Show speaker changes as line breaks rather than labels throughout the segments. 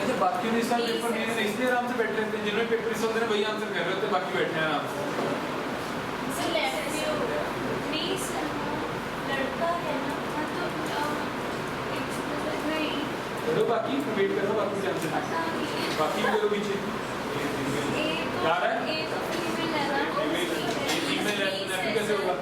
अच्छा बाकी ने साल पेपर नहीं है इसलिए आराम से बैठ रहे थे, जिन्होंने पेपर इस वक्त वही आंसर कर रहे होते, बाकी बैठे हैं आराम से।
सर लेफ्ट व्यू प्लीज लड़का है ना तो नहीं
करो बाकी वेट करो, बाकी टेंशन
पता नहीं
बाकी भी करो पीछे। क्या रहा है?
ए तो फीमेल है ना
फीमेल है कैसे होगा?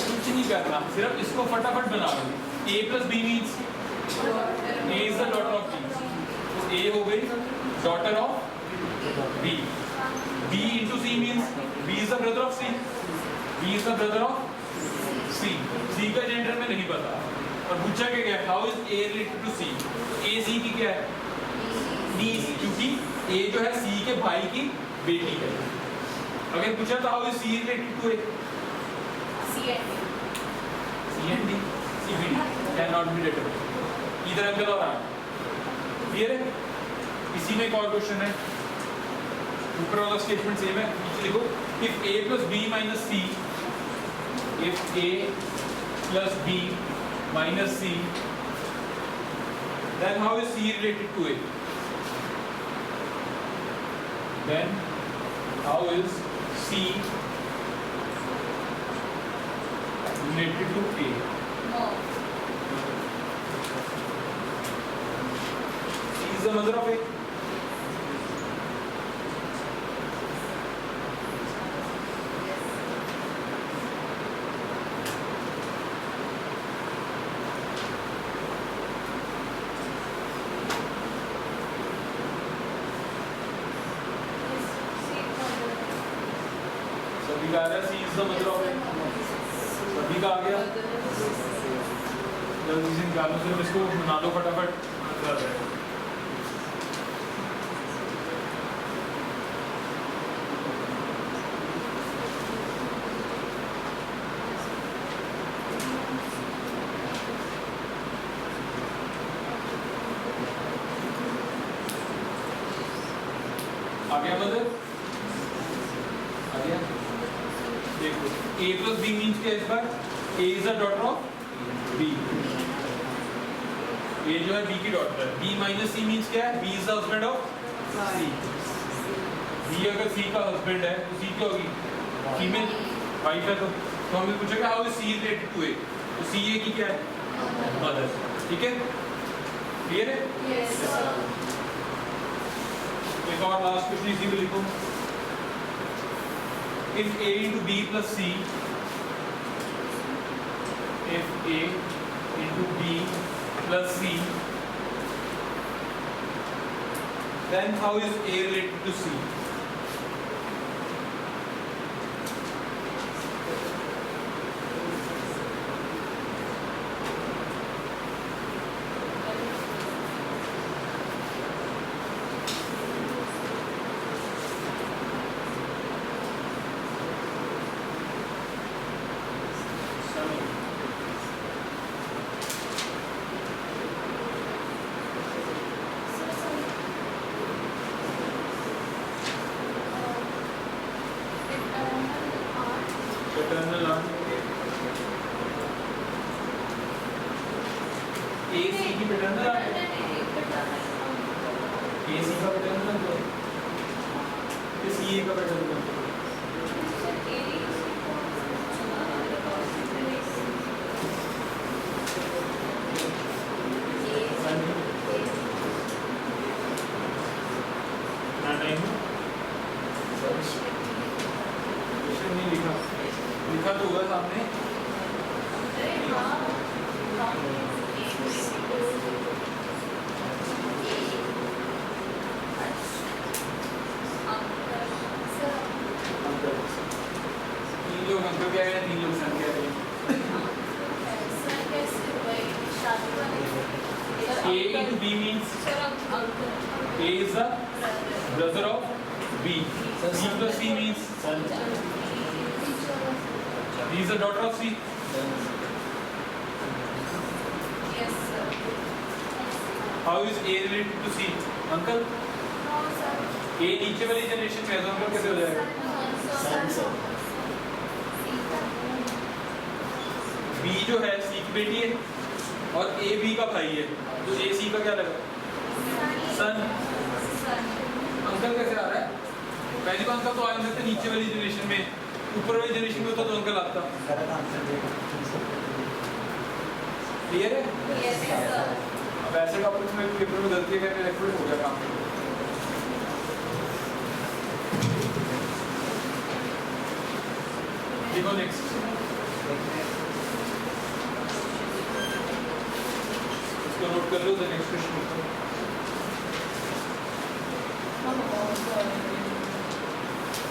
कुछ नहीं करना, सिर्फ इसको फटाफट बना लो। a plus B means a is the daughter of b, तो a हो गई daughter of b, b into c means b is the brother of c, b is the brother of c, c का gender में नहीं पता और पूछा क्या है how is a related to c, a c की क्या है b, क्योंकि a जो है c के भाई की बेटी है। अगर पूछा तो how is c related to a, c and d c b d cannot be related, इधर अंकल और आए क्लियर है। इसी में एक और क्वेश्चन है, ऊपर वाला स्टेटमेंट सेम है, नीचे लिखो if a plus b minus c, if a plus b minus c, then how is c related to a, then how is c related to a,
no
c is the mother of a, सभी का आ रहा है, c is the mother of a, सभी का आ गया, जल्दी से निकालो, सिर्फ इसको बना लो फटाफट। आ गया मदर, आ गया। देखो a plus b means क्या इस बार, a is the daughter of b, a जो है b की डॉटर है, b minus c means क्या है, b is the husband of c, b अगर c का हस्बैंड है तो c क्या होगी, फीमेल वाइफ है, तो हमें पूछेगा how is c related to a, तो c a की क्या है मदर, ठीक है क्लियर है।
yes
एक और लास्ट क्वेश्चन इसी में लिखो, if a into b plus c, if a into b plus c, then how is a related to c, paternal aunt, a c की paternal aunt है, a c का paternal aunt है, ये c a का paternal aunt है। नहीं लिखा, लिखा तो होगा सामने, तीन लोग अंकल क्या है, तीन लोग सन क्या है, a into b means a is the brother of b, b plus c means b is the daughter of c,
yes sir
how is a related to c, uncle
no sir
a नीचे वाली generation में है तो uncle कैसे हो जाएगा, b जो है c की बेटी है, और ए बी का भाई है, तो ए सी का क्या लगा? सन। अंकल कैसे आ रहा है? पहली बार अंकल तो आ नहीं सकते नीचे वाली जनरेशन में, ऊपर वाली जनरेशन में होता तो अंकल आता। क्लियर है? अब ऐसे टॉपिक में पेपर में गलती करके रेफरेंस हो गया काम। देखो नेक्स्ट, इसको नोट कर लो, द नेक्स्ट क्वेश्चन।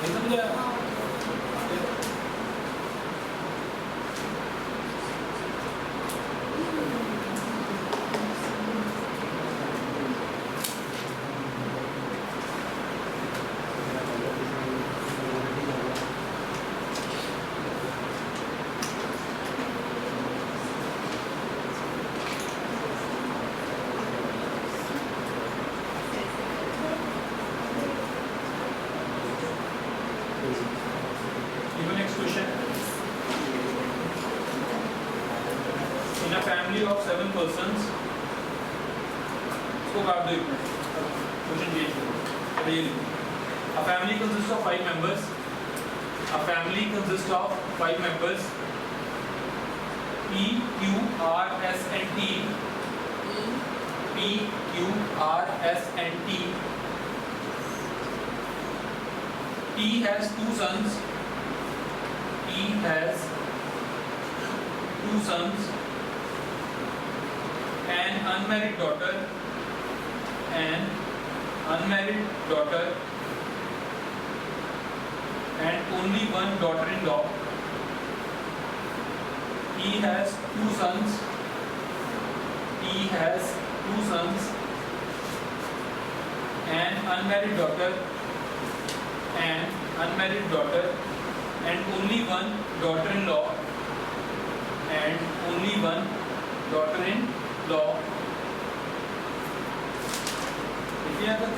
नहीं समझा? Next question. In a family of 7 persons, इसको काट दो एक मिनट, क्वेश्चन चेंज करो। A family consists of 5 members. A family consists of 5 members. P, Q, R, S, and T. P, Q, R, S, and T. T has 2 sons. He has 2 sons, an unmarried daughter, and only one daughter-in-law. He has 2 sons. An unmarried daughter, and only one daughter-in-law, देखिए यहाँ तक।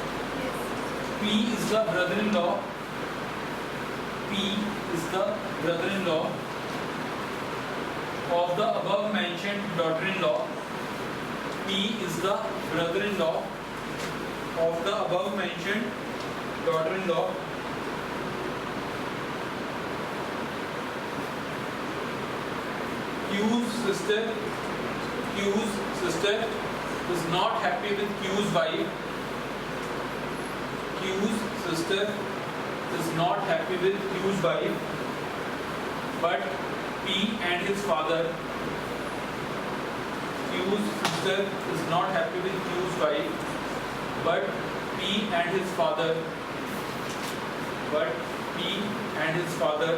P is the brother-in-law of the above mentioned daughter-in-law. P is the brother-in-law of the above mentioned daughter-in-law. Q's sister is not happy with Q's wife. But P and his father. Q's sister is not happy with Q's wife. But P and his father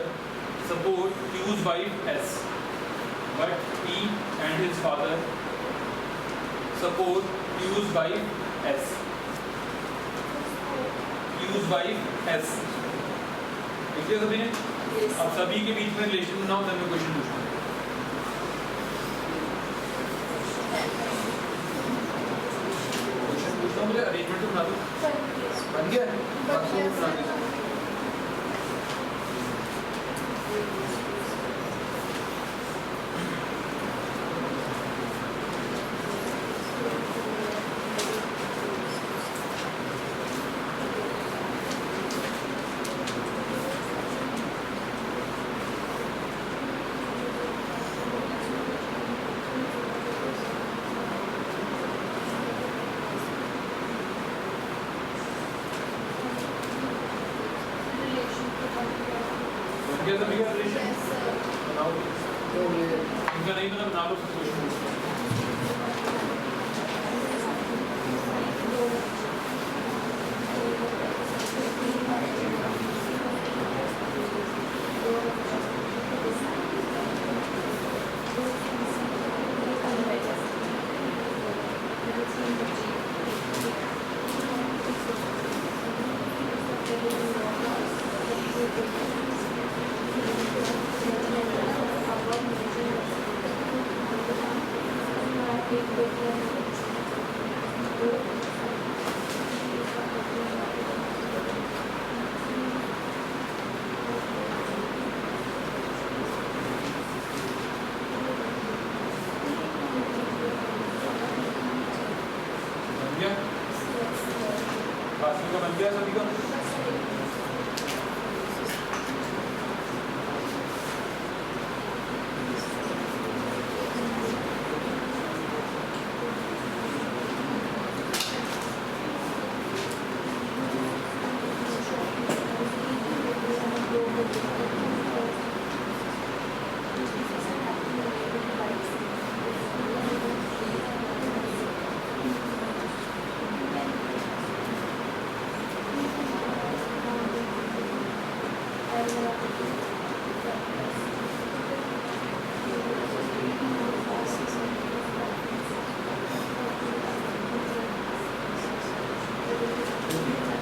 support Q's wife S. But P and his father support Q's wife S. देखिए सभी ने, अब सभी के बीच में relation बनाओ, तब मैं क्वेश्चन पूछूंगा। क्वेश्चन पूछता हूँ, मुझे अरेंजमेंट तो बना दो। बन गया? बना दीजिए। इनका नहीं बना, बना लो क्वेश्चन। टॉपिक का बन गया सभी का?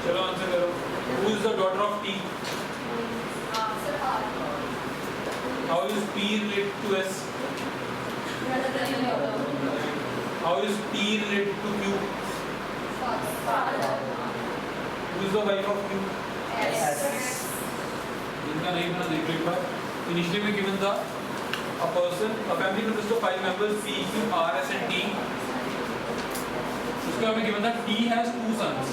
चलो आंसर करो. Who is the daughter of T? How is P related to S? How is T related to Q? Who is the wife of Q? इनका नहीं बना देख लो एक बार. Initially में given था a person, a family consists of 5 members P, Q, R, S and T. उसके बाद में given था T has 2 sons.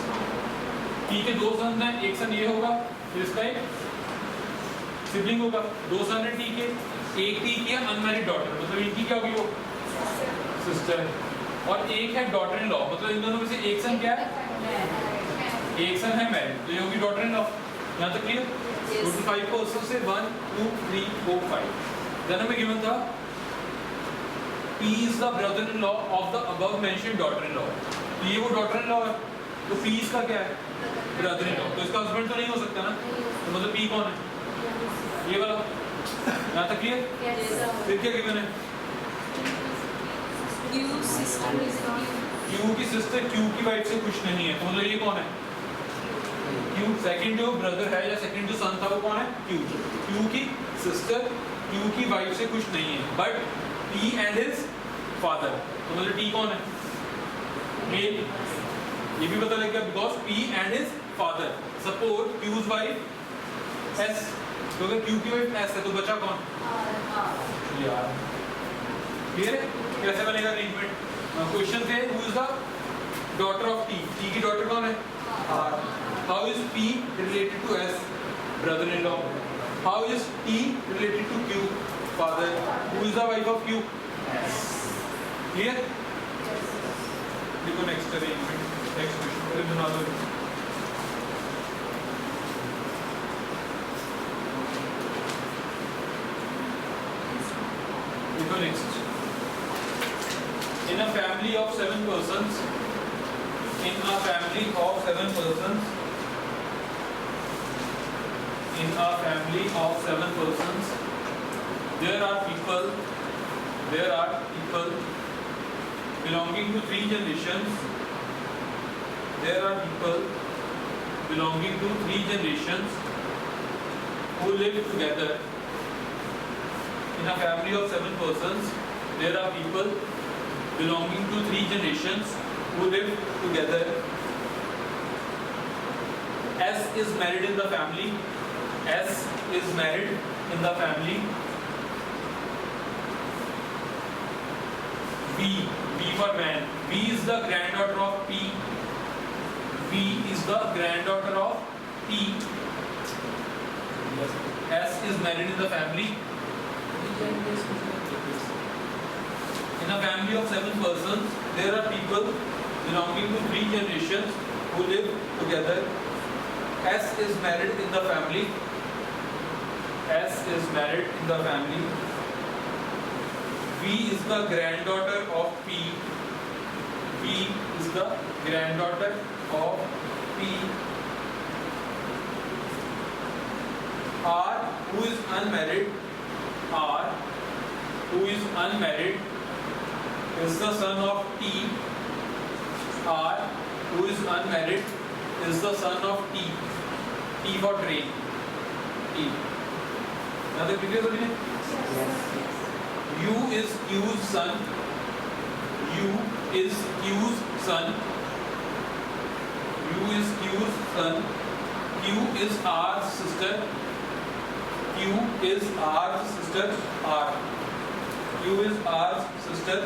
T के 2 sons हैं, एक सन ये होगा, फिर इसका एक सिबलिंग होगा. 2 सन है T के, एक T की है अनमैरिड डॉटर, मतलब इनकी क्या होगी वो सिस्टर है, और एक है डॉटर इन लॉ, मतलब इन दोनों में से एक सन क्या है, एक सन है मैरिड, तो ये होगी डॉटर इन लॉ. यहाँ तक क्लियर? टोटल 5 पर्सन से 1 2 3 4 5. देन हमें गिवन था P is the brother in law of the above mentioned daughter in law. तो ये वो डॉटर इन लॉ है, तो P इसका क्या है, ब्रदर इन लॉ. तो इसका हस्बैंड तो नहीं हो सकता ना, तो मतलब P कौन है, ये वाला. यहाँ तक क्लियर? फिर क्या गिवन है, Q की सिस्टर Q की वाइफ से खुश नहीं है, तो मतलब ये कौन है, Q. सेकंड जो ब्रदर है या सेकंड जो सन था वो कौन है, Q. Q की सिस्टर Q की वाइफ से खुश नहीं है, but P and his father, तो मतलब T कौन है, मेल. ये भी पता लग गया because P and his father support Q's wife S. तो अगर Q की वाइफ S है तो बचा कौन, यार. क्लियर है कैसे बनेगा अरेंजमेंट. क्वेश्चन थे who is the daughter of T. T की डॉटर कौन है, R. How is P related to S, brother-in-law? How is T related to Q, father? Who is the wife of Q? Clear? देखो next arrangement, next question. पहले बना दो. देखो next. In a family of 7 persons, in a family of 7 persons, in a family of 7 persons, there are people belonging to 3 generations. There are people belonging to 3 generations who live together. In a family of 7 persons, there are people belonging to 3 generations who live together. S is married in the family. S is married in the family. B for man. B is the granddaughter of P. B is the granddaughter of P. S is married in the family. In a family of 7 persons, there are people belonging to 3 generations who live together. S is married in the family. S is married in the family. V is the granddaughter of P. V is the granddaughter of P. R, who is unmarried, R, who is unmarried, is the son of T. R, who is unmarried, is the son of T. T for train. T. Now the previous one is U is Q's son. U is Q's son. U is Q's son. Q is R's sister. Q is R's sister. R. Q is R's sister.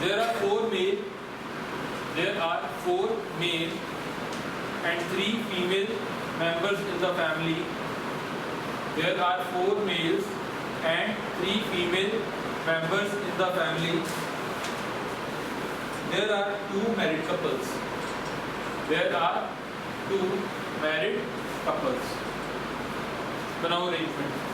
There are 4 male and 3 female members in the family. There are 4 males and 3 female members in the family. There are 2 married couples. There are 2 married couples. बनाओ arrangement.